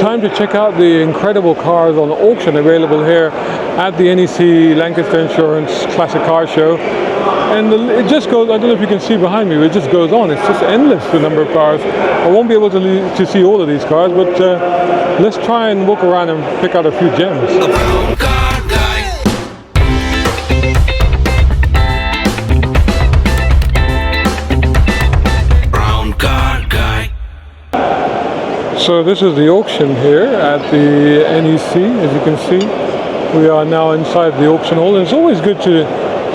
Time to check out the incredible cars on auction available here at the NEC Lancaster Insurance Classic Car Show. And it just goes, I don't know if you can see behind me, but it just goes on. It's just endless, the number of cars. I won't be able to see all of these cars, but let's try and walk around and pick out a few gems. So this is the auction here at the NEC, as you can see. We are now inside the auction hall, and it's always good to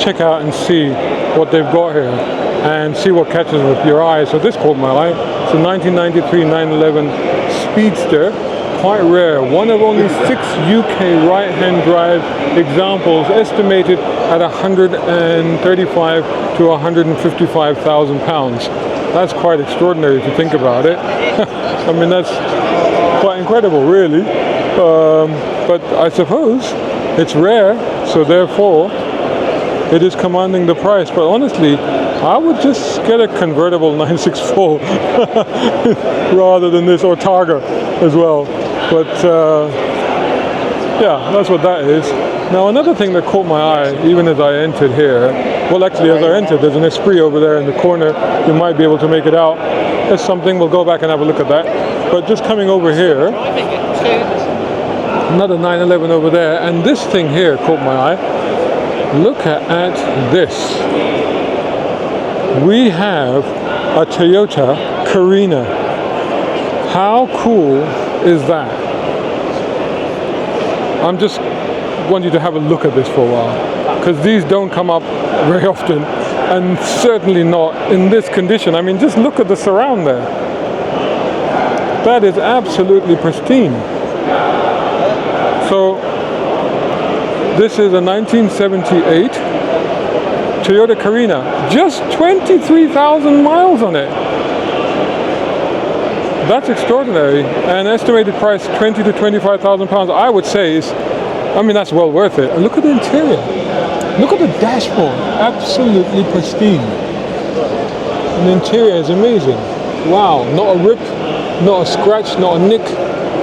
check out and see what they've got here and see what catches with your eye. So this caught my eye. It's a 1993 911 Speedster, quite rare. One of only 6 UK right-hand drive examples, estimated at 135 to 155,000 pounds. That's quite extraordinary if you think about it. I mean, that's quite incredible, really. But I suppose it's rare, so therefore it is commanding the price. But honestly, I would just get a convertible 964 rather than this, or Targa as well. But yeah, that's what that is. Now, another thing that caught my eye, even as I entered here, well, actually, as I entered, there's an Esprit over there in the corner. You might be able to make it out. There's something, we'll go back and have a look at that. But just coming over here, another 911 over there, and this thing here caught my eye. Look at this. We have a Toyota Carina. How cool is that? I'm just want you to have a look at this for a while, because these don't come up very often, and certainly not in this condition. I mean, just look at the surround there. That is absolutely pristine. So this is a 1978 Toyota Carina, just 23,000 miles on it. That's extraordinary. And estimated price 20 to 25,000 pounds, I would say is, I mean, that's well worth it. And look at the interior. Look at the dashboard. Absolutely pristine. And the interior is amazing. Wow, not a rip, not a scratch, not a nick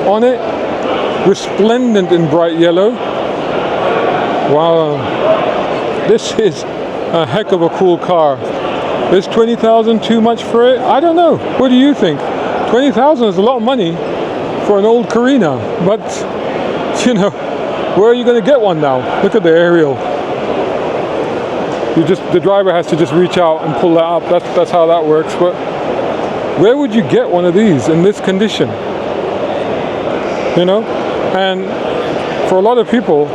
on it. Resplendent in bright yellow. Wow. This is a heck of a cool car. Is 20,000 too much for it? I don't know. What do you think? 20,000 is a lot of money for an old Carina, but you know, where are you going to get one now? Look at the aerial. The driver has to just reach out and pull that up. That's how that works. But where would you get one of these in this condition? You know, and for a lot of people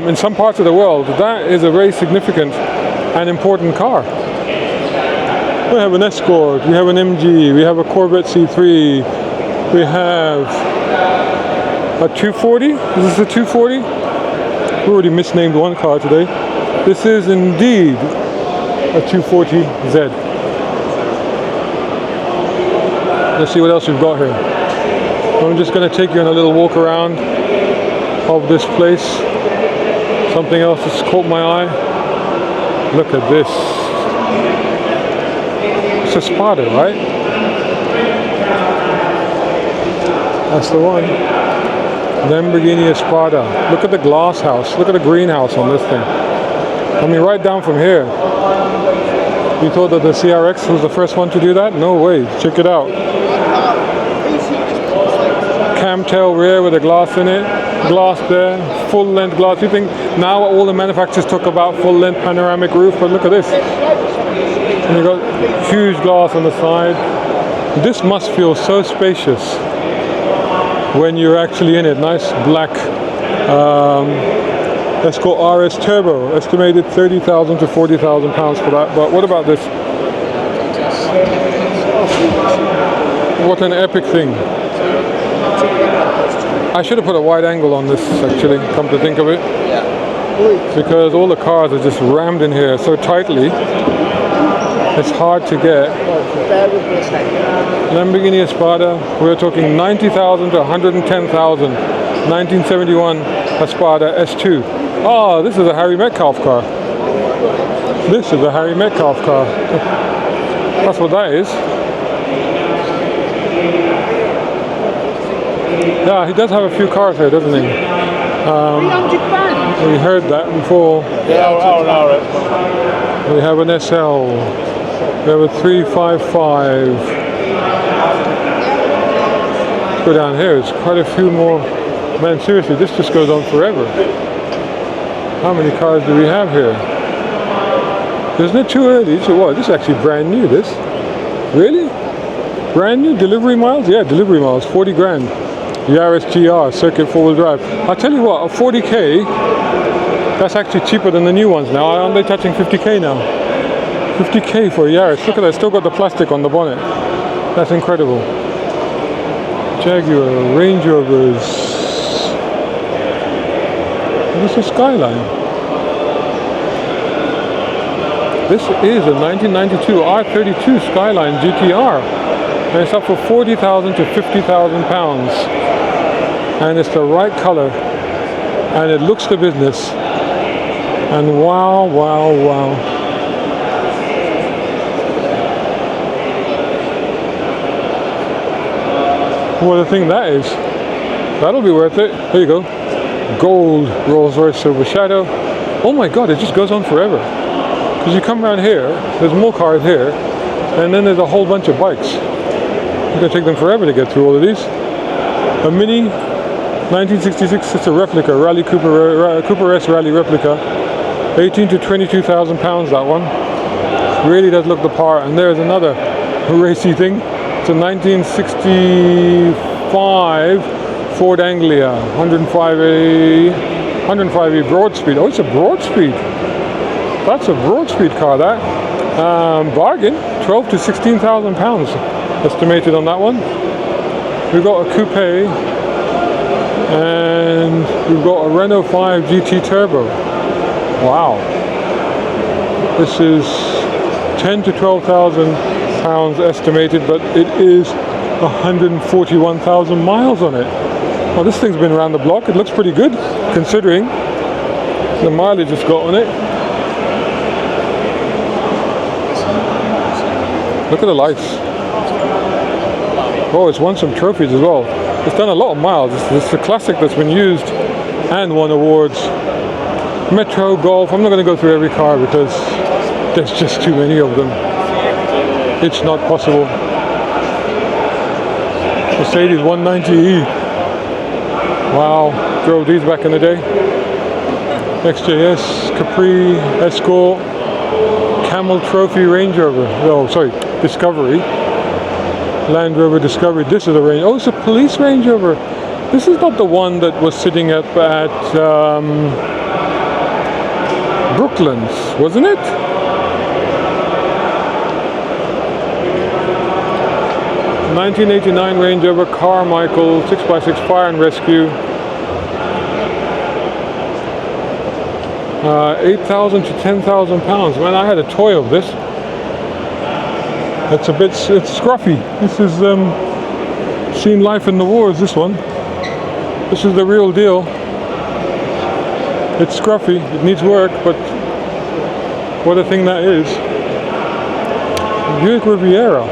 in some parts of the world, that is a very significant and important car. We have an Escort, we have an MG, we have a Corvette C3, we have a 240. Is this a 240? We already misnamed one car today. This is indeed a 240Z. Let's see what else we've got here. I'm just going to take you on a little walk around of this place. Something else that's caught my eye. Look at this. It's a Espada, right? That's the one. Lamborghini Espada. Look at the glass house. Look at the greenhouse on this thing. I mean, right down from here. You thought that the CRX was the first one to do that? No way. Check it out. Camtail rear with a glass in it. Glass there. Full length glass. You think now all the manufacturers talk about full length panoramic roof, but look at this. And you've got huge glass on the side. This must feel so spacious when you're actually in it. Nice black Escort RS Turbo, estimated 30,000 to 40,000 pounds for that. But what about this? What an epic thing. I should have put a wide angle on this, actually, come to think of it. Because all the cars are just rammed in here so tightly. It's hard to get. Lamborghini Espada, we're talking 90,000 to 110,000. 1971 Espada S2. Oh, this is a Harry Metcalfe car. This is a Harry Metcalfe car. That's what that is. Yeah, he does have a few cars here, doesn't he? 300 grand. We heard that before. Yeah, We have an SL. We have a 355. Let's go down here. There's quite a few more. Man, seriously, this just goes on forever. How many cars do we have here? Isn't it too early? So what? This is actually brand new, this. Really? Brand new? Delivery miles? Yeah, delivery miles. 40 grand. Yaris GR, circuit four-wheel drive. I'll tell you what, a 40k, that's actually cheaper than the new ones now. Aren't they touching 50k now? 50k for a Yaris. Look at that, still got the plastic on the bonnet. That's incredible. Jaguar, Range Rovers. This is Skyline. This is a 1992 R32 Skyline GT-R. And it's up for 40,000 to 50,000 pounds. And it's the right color. And it looks the business. And wow, wow, wow. What a thing that is. That'll be worth it. There you go. Gold Rolls-Royce Silver Shadow. Oh my god, it just goes on forever. Because you come around here, there's more cars here, and then there's a whole bunch of bikes. It's going to take them forever to get through all of these. A Mini 1966, it's a replica, Rally Cooper S Rally replica. 18 to 22,000 pounds, that one. Really does look the part. And there's another racy thing. It's a 1965 Ford Anglia, 105e broad-speed. Oh, it's a broad-speed. That's a broad-speed car, that. Bargain, 12 to 16,000 pounds estimated on that one. We've got a coupe, and we've got a Renault 5 GT Turbo. Wow. This is 10 to 12,000 pounds estimated, but it is 141,000 miles on it. Well, this thing's been around the block. It looks pretty good, considering the mileage it's got on it. Look at the lights. Oh, it's won some trophies as well. It's done a lot of miles. It's a classic that's been used and won awards. Metro, Golf. I'm not going to go through every car because there's just too many of them. It's not possible. Mercedes 190E. Wow, drove these back in the day. XJS, Capri, Escort, Camel Trophy Range Rover. Oh, sorry, Discovery. Land Rover Discovery. This is a Range. Oh, it's a police Range Rover. This is not the one that was sitting at Brooklands, wasn't it? (1989) Range Rover Carmichael 6x6 Fire and Rescue. 8,000 to 10,000 pounds. Man, I had a toy of this. It's scruffy. This is seen life in the wars. This one. This is the real deal. It's scruffy. It needs work, but what a thing that is. Buick Riviera.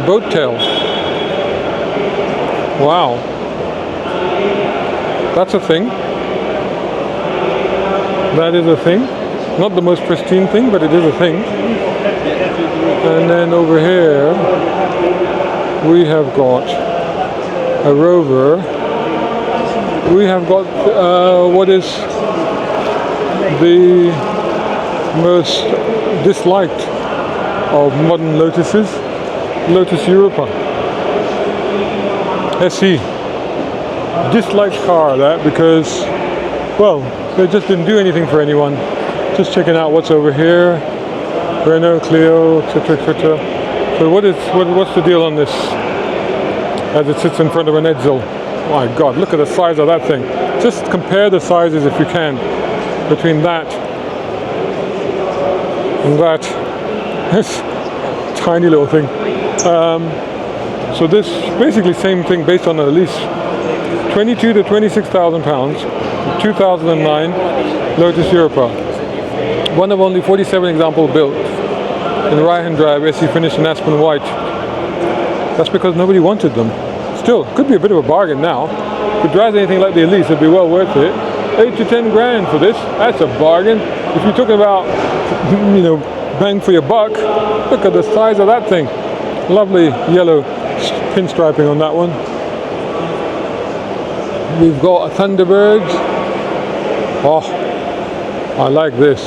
Boat tail. Wow. That's a thing. That is a thing. Not the most pristine thing, but it is a thing. And then over here we have got a Rover. We have got what is the most disliked of modern Lotuses, Lotus Europa SE. Disliked car, that, because, well, they just didn't do anything for anyone. Just checking out what's over here. Renault, Clio, etc, etc. So what's the deal on this as it sits in front of an Edsel? My god, look at the size of that thing. Just compare the sizes, if you can, between that and that. This tiny little thing. So this basically same thing based on a lease. 22 to 26,000 pounds. 2009 Lotus Europa. One of only 47 examples built in right-hand drive, SE finished in Aspen white. That's because nobody wanted them. still, could be a bit of a bargain now. If it drives anything like the Elite, it'd be well worth it. 8 to 10 grand for this. That's a bargain. If you're talking about, you know, bang for your buck, look at the size of that thing. Lovely yellow pinstriping on that one. We've got a Thunderbird. Oh, I like this.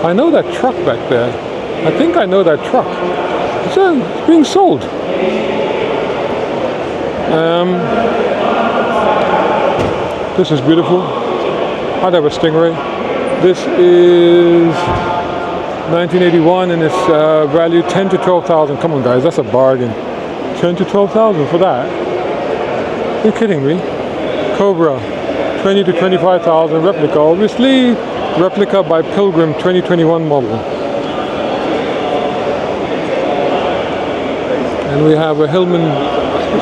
I know that truck back there. I think I know that truck. It's being sold. This is beautiful. I'd have a Stingray. This is 1981 and it's valued 10 to 12,000. Come on guys, that's a bargain. 10 to 12,000 for that. You're kidding me. Cobra, 20 to 25,000 replica. Obviously, replica by Pilgrim 2021 model. And we have a Hillman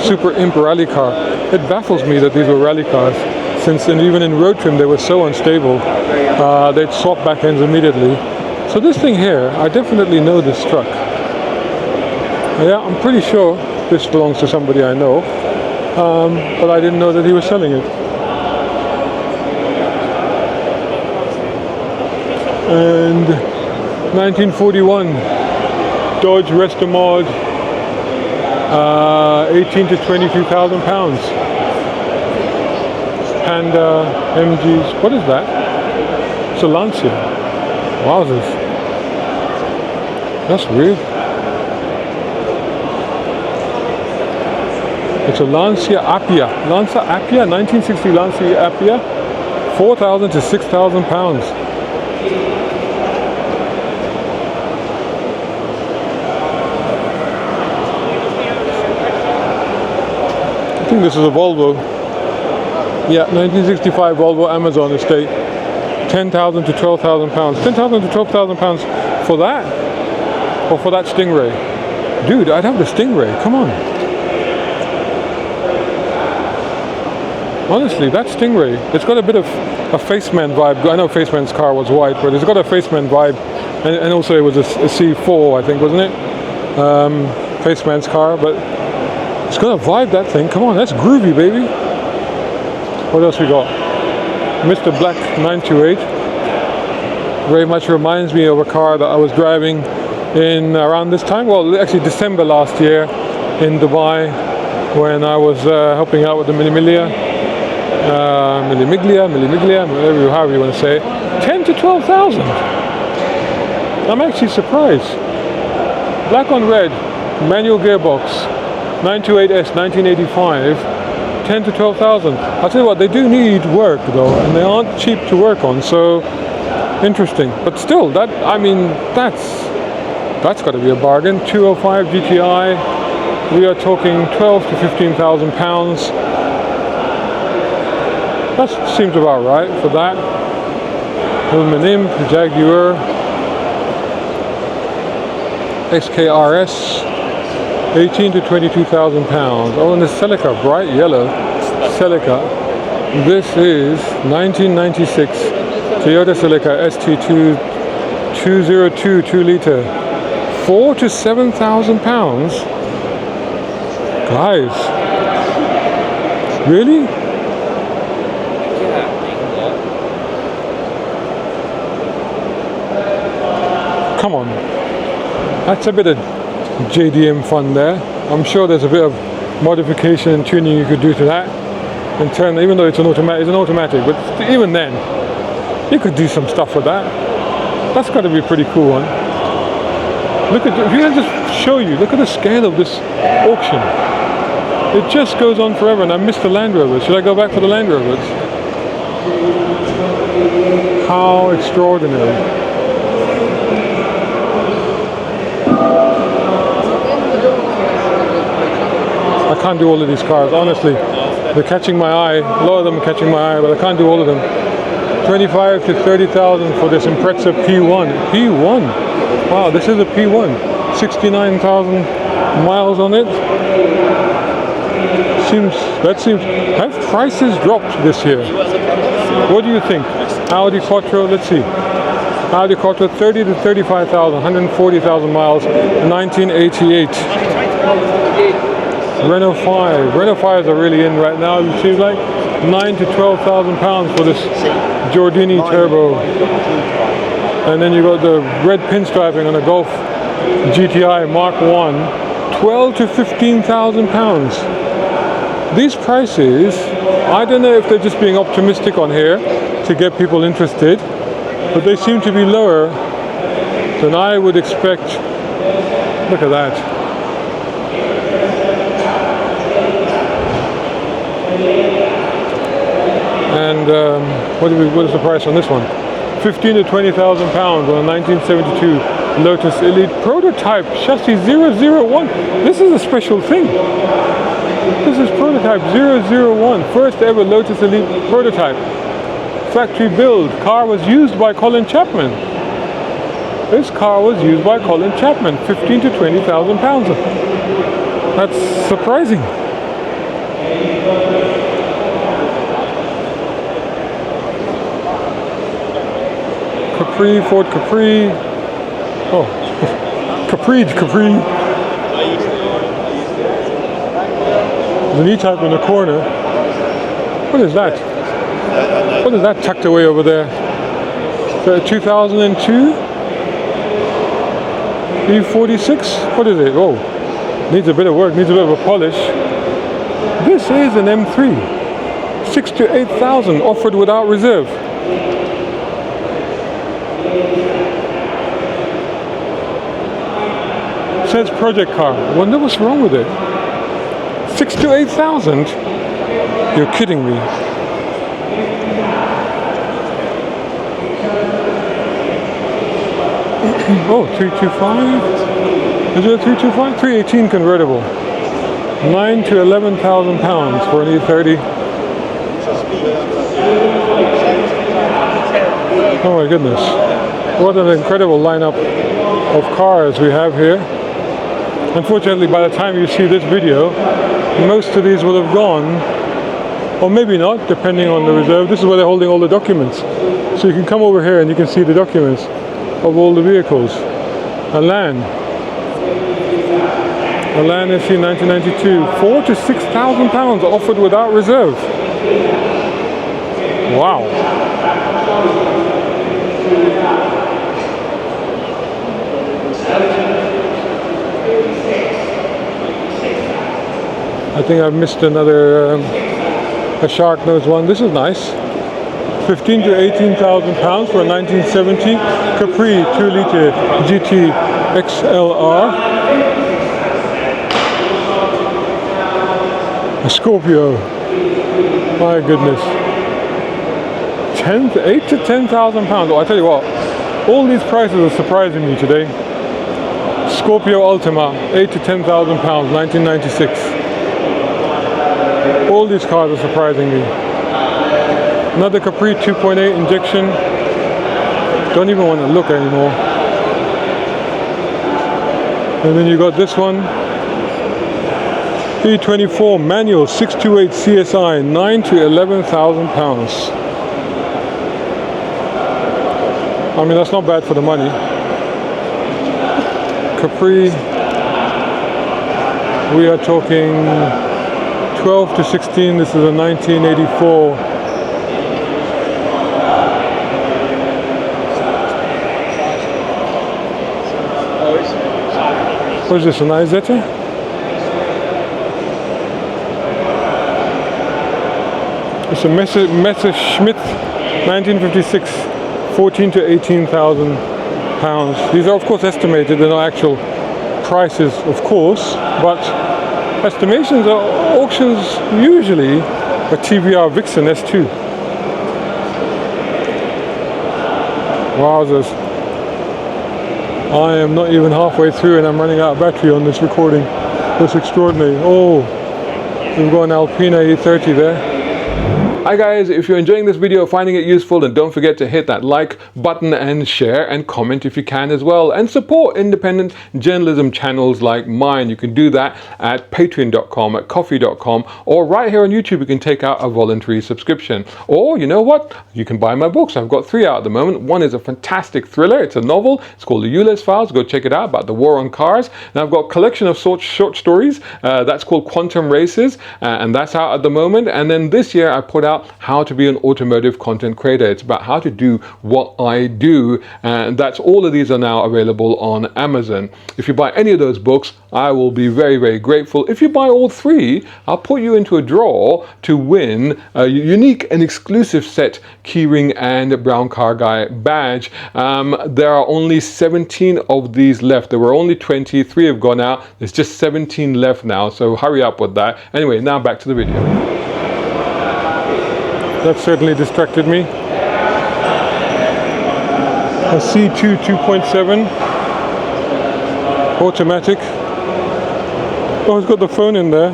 Super Imp rally car. It baffles me that these were rally cars, since even in road trim they were so unstable. They'd swap back ends immediately. So this thing here, I definitely know this truck. Yeah, I'm pretty sure this belongs to somebody I know, but I didn't know that he was selling it. And 1941 Dodge Restomods, 18 to 22,000 pounds. And MGs, what is that? It's a Lancia. Wowzers. That's weird. It's a Lancia Appia. Lancia Appia, 1960 Lancia Appia, 4,000 to 6,000 pounds. I think this is a Volvo. Yeah, 1965 Volvo Amazon estate. 10,000 to 12,000 pounds. 10,000 to 12,000 pounds for that? Or for that Stingray? Dude, I'd have the Stingray. Come on. Honestly, that Stingray, it's got a bit of a Faceman vibe. I know Faceman's car was white, but it's got a Faceman vibe. And also it was a C4, I think, wasn't it? Faceman's car, but it's got a vibe, that thing. Come on, that's groovy, baby. What else we got? Mr. Black 928. Very much reminds me of a car that I was driving in around this time. Well, actually December last year in Dubai, when I was helping out with the Millimiglia, however you want to say it. 10 to 12,000. I'm actually surprised. Black on red, manual gearbox, 928S, 1985. 10 to 12,000. I'll tell you what, they do need work though, and they aren't cheap to work on, so interesting. But still, that, I mean, that's got to be a bargain. 205 GTI, we are talking 12 to 15,000 pounds. That seems about right for that. Hillman Imp, Jaguar, XKRS. 18 to 22,000 pounds. Oh, and the Celica, bright yellow Celica. This is 1996 Toyota Celica ST2 202 2-litre. 4 to 7,000 pounds. Guys, really? Come on, that's a bit of JDM fun there. I'm sure there's a bit of modification and tuning you could do to that and turn, even though it's an automatic, but even then you could do some stuff with that. That's got to be a pretty cool one. Look at, if you can just show you, look at the scale of this auction. It just goes on forever, and I missed the Land Rovers. Should I go back for the Land Rovers? How extraordinary. I can't do all of these cars, honestly. They're catching my eye. A lot of them are catching my eye, but I can't do all of them. 25 to 30,000 for this Impreza P1. P1? Wow, this is a P1. 69,000 miles on it. Have prices dropped this year? What do you think? Audi Quattro, let's see. Audi Quattro, 30 to 35,000, 140,000 miles, 1988. Renault 5. Renault 5s are really in right now. It seems like 9 to 12,000 pounds for this Giordini Turbo. And then you got the red pinstriping on the Golf GTI Mark 1, 12 to 15,000 pounds. These prices, I don't know if they're just being optimistic on here to get people interested, but they seem to be lower than I would expect. Look at that. And what is the price on this one? 15 to 20,000 pounds on a 1972 Lotus Elite prototype chassis 001. This is a special thing. This is prototype 001, first ever Lotus Elite prototype. Factory build. Car was used by Colin Chapman. This car was used by Colin Chapman. 15 to 20,000 pounds. That's surprising. Capri, Ford Capri. Oh, Capri. There's an E-Type in the corner. What is that? What is that tucked away over there? Is that a 2002? E46? What is it? Oh, needs a bit of work, needs a bit of a polish. This is an M3. 6 to 8,000, offered without reserve. Says project car. Wonder what's wrong with it. 6 to 8,000? You're kidding me. Oh, 325. Is it a 325? 318 convertible. 9 to 11,000 pounds for an E30. Oh my goodness. What an incredible lineup of cars we have here. Unfortunately, by the time you see this video, most of these will have gone, or maybe not, depending on the reserve. This is where they're holding all the documents. So you can come over here and you can see the documents of all the vehicles. Elan SC 1992, 4 to 6,000 pounds, offered without reserve. Wow. I think I've missed another a shark nose one. This is nice. 15 to 18,000 pounds for a 1970 Capri 2-liter GT XLR. A Scorpio. My goodness. 8 to 10,000 pounds. Oh, I tell you what, all these prices are surprising me today. Scorpio Ultima, 8 to 10,000 pounds, 1996. All these cars are surprising me. Another Capri 2.8 injection. Don't even want to look anymore. And then you got this one. E24 manual 628 CSI, 9 to 11,000 pounds. I mean, that's not bad for the money. Capri, we are talking 12 to 16. This is a 1984. What is this, an Isetta? It's a Messerschmitt 1956, 14 to 18,000 pounds. These are of course estimated, they're not actual prices of course, but estimations are auctions usually a TVR Vixen S2. Wowzers. I am not even halfway through and I'm running out of battery on this recording. That's extraordinary. Oh, we've got an Alpina E30 there. Hi guys, if you're enjoying this video, finding it useful, then don't forget to hit that like button and share and comment if you can as well, and support independent journalism channels like mine. You can do that at patreon.com, at coffee.com, or right here on YouTube you can take out a voluntary subscription. Or you know what, you can buy my books. I've got 3 out at the moment. One is a fantastic thriller, it's a novel, it's called The Ulysses Files. Go check it out, about the war on cars. And I've got a collection of short stories that's called Quantum Races, and that's out at the moment. And then this year I put out How to Be an Automotive Content Creator. It's about how to do what I do, and that's all of these are now available on Amazon. If you buy any of those books, I will be very, very grateful. If you buy all 3, I'll put you into a draw to win a unique and exclusive set keyring and brown car guy badge. There are only 17 of these left. There were only 20, 3 have gone out. There's just 17 left now, so hurry up with that. Anyway, now back to the video. That certainly distracted me. A C2 2.7 automatic. Oh, it's got the phone in there.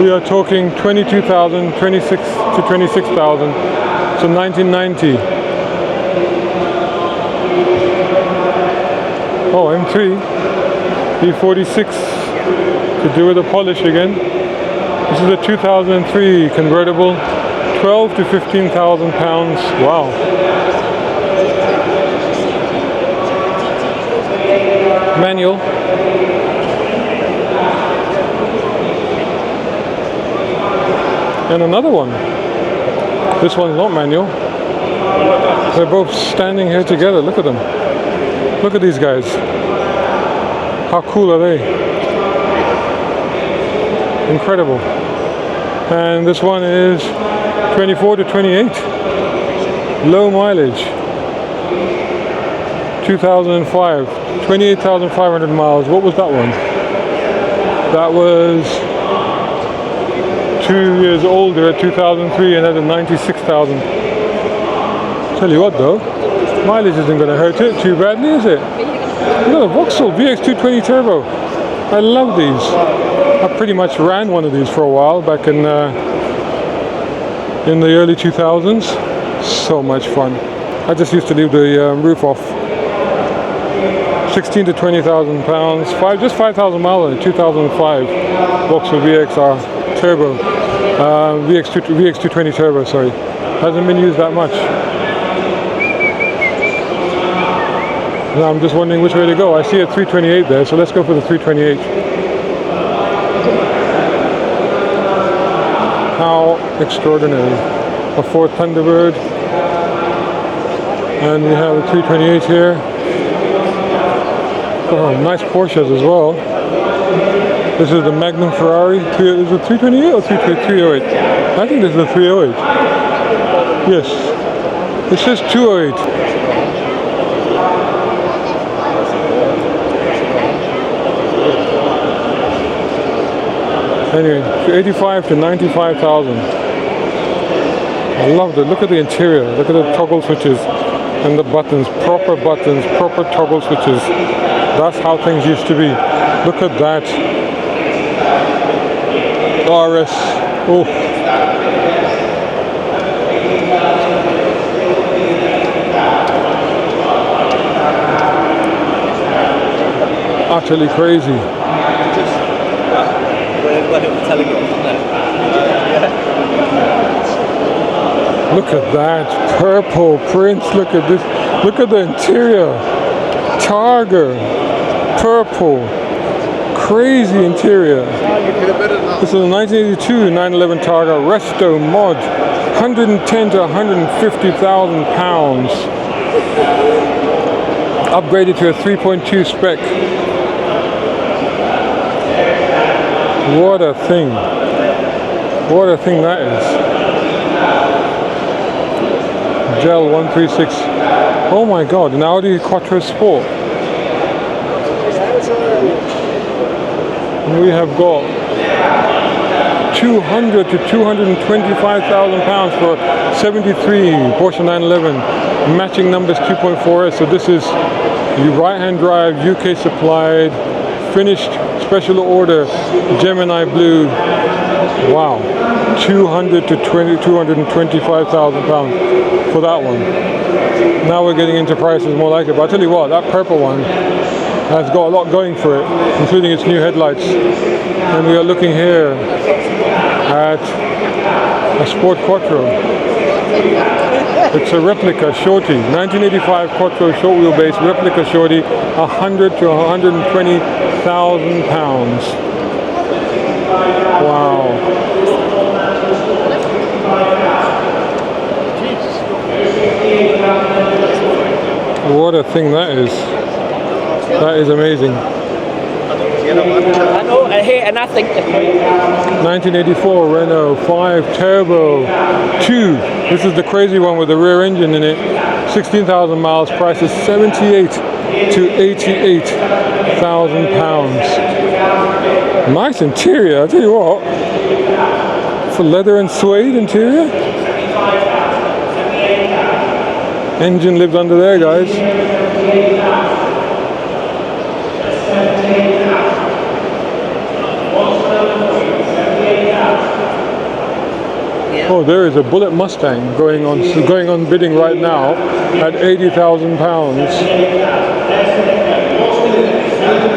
We are talking 22,000, 26 to 26,000. So 1990. Oh, M3. E46. To do with the polish again. This is a 2003 convertible, 12 to 15,000 pounds. Wow. Manual. And another one. This one's not manual. They're both standing here together. Look at them. Look at these guys. How cool are they? Incredible. And this one is 24 to 28. Low mileage. 2005. 28,500 miles. What was that one? That was 2 years older at 2003 and had a 96,000. Tell you what though, mileage isn't going to hurt it too badly, is it? Look at a Vauxhall VX220 Turbo. I love these. I pretty much ran one of these for a while back in the early 2000s. So much fun. I just used to leave the roof off. 16 to 20,000 pounds. Just 5,000 miles in 2005. Vauxhall VXR Turbo. VX220 Turbo, sorry. Hasn't been used that much. Now I'm just wondering which way to go. I see a 328 there, so let's go for the 328. How extraordinary. A Ford Thunderbird. And we have a 328 here. Oh, nice Porsches as well. This is the Magnum Ferrari. Is it 328 or 308? I think this is the 308. Yes. It says 208. Anyway, 85 to 95,000. I love it. Look at the interior. Look at the toggle switches and the buttons. Proper buttons, proper toggle switches. That's how things used to be. Look at that. RS. Oh. Utterly crazy. Look at that purple prints. Look at this. Look at the interior. Targa. Purple. Crazy interior. This is a 1982 911 Targa Restomods. 110 to 150,000 pounds. Upgraded to a 3.2 spec. What a thing. What a thing that is. Gel 136. Oh my god, an Audi Quattro Sport. And we have got 200 to 225,000 pounds for 73 Porsche 911. Matching numbers 2.4S. So this is the right-hand drive, UK supplied, finished special order Gemini Blue. Wow, 200 to 225,000 pounds for that one. Now we're getting into prices more like it, but I'll tell you what, that purple one has got a lot going for it, including its new headlights. And we are looking here at a Sport Quattro. It's a replica shorty, 1985 Quattro short wheelbase replica shorty, 100 to 120,000 pounds. Wow. What a thing that is. That is amazing. I know, I hate and I think 1984 Renault 5 Turbo 2. This is the crazy one with the rear engine in it. 16,000 miles, price is 78 to 88,000 pounds. Nice interior, I'll tell you what. It's a leather and suede interior. Engine lives under there, guys. Oh, there is a Bullet Mustang going on bidding right now at 80,000 pounds.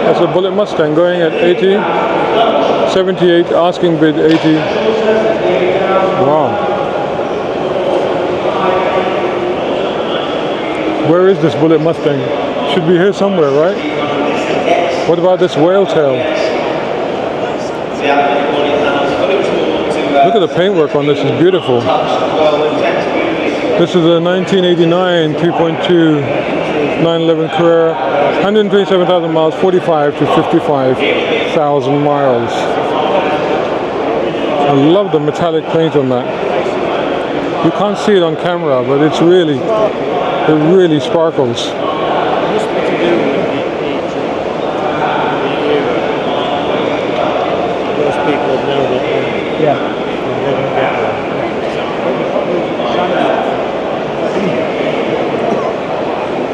That's a Bullet Mustang going at 80, 78, asking bid 80. Wow. Where is this Bullet Mustang? Should be here somewhere, right? What about this whale tail? Look at the paintwork on this, it's beautiful. This is a 1989 2.2 911 Carrera, 127,000 miles, 45 to 55,000 miles. I love the metallic paint on that. You can't see it on camera, but it really sparkles. Those people know that. Yeah.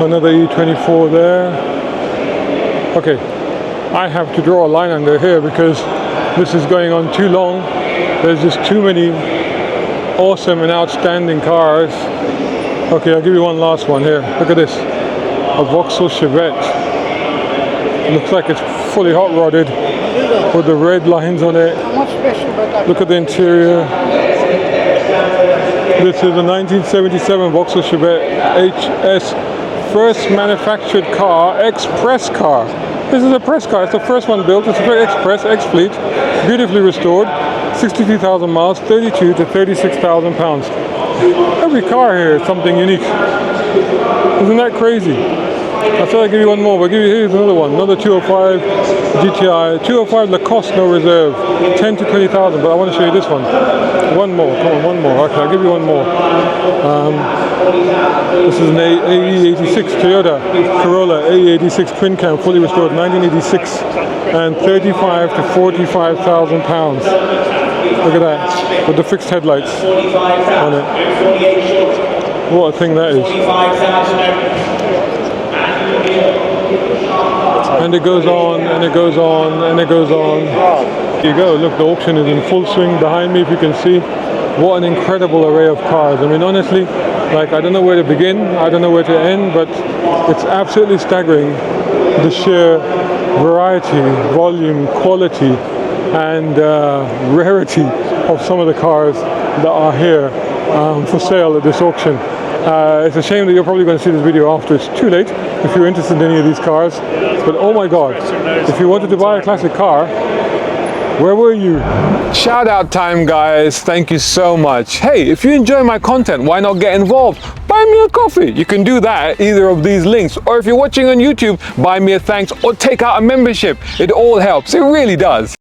Another E24 there. Okay, I have to draw a line under here because this is going on too long. There's just too many awesome and outstanding cars. Okay, I'll give you one last one here. Look at this, a Vauxhall Chevette. Looks like it's fully hot rodded with the red lines on it. Look at the interior. This is a 1977 Vauxhall Chevette HS, first manufactured car, express car. This is a press car, it's the first one built, it's a very express, X-Fleet, beautifully restored, 63,000 miles, 32 to 36,000 pounds. Every car here is something unique. Isn't that crazy? I said I'd give you one more, but here's another one, another 205 GTI, 205 Lacoste, no reserve, 10 to 20,000, but I want to show you this one. One more, come on, one more. Okay, I'll give you one more. This is an AE86 Toyota Corolla AE86 twin cam, fully restored, 1986, and 35 to 45,000 pounds. Look at that, with the fixed headlights on it. What a thing that is. And it goes on, and it goes on, and it goes on. There you go, look, the auction is in full swing behind me, if you can see. What an incredible array of cars. I mean, honestly, like, I don't know where to begin, I don't know where to end, but it's absolutely staggering, the sheer variety, volume, quality, and rarity of some of the cars that are here for sale at this auction. It's a shame that you're probably going to see this video after it's too late if you're interested in any of these cars, but oh my god, if you wanted to buy a classic car, where were you? Shout out time, guys. Thank you so much. Hey, if you enjoy my content, why not get involved? Buy me a coffee. You can do that at either of these links, or if you're watching on YouTube, buy me a thanks or take out a membership. It all helps, it really does.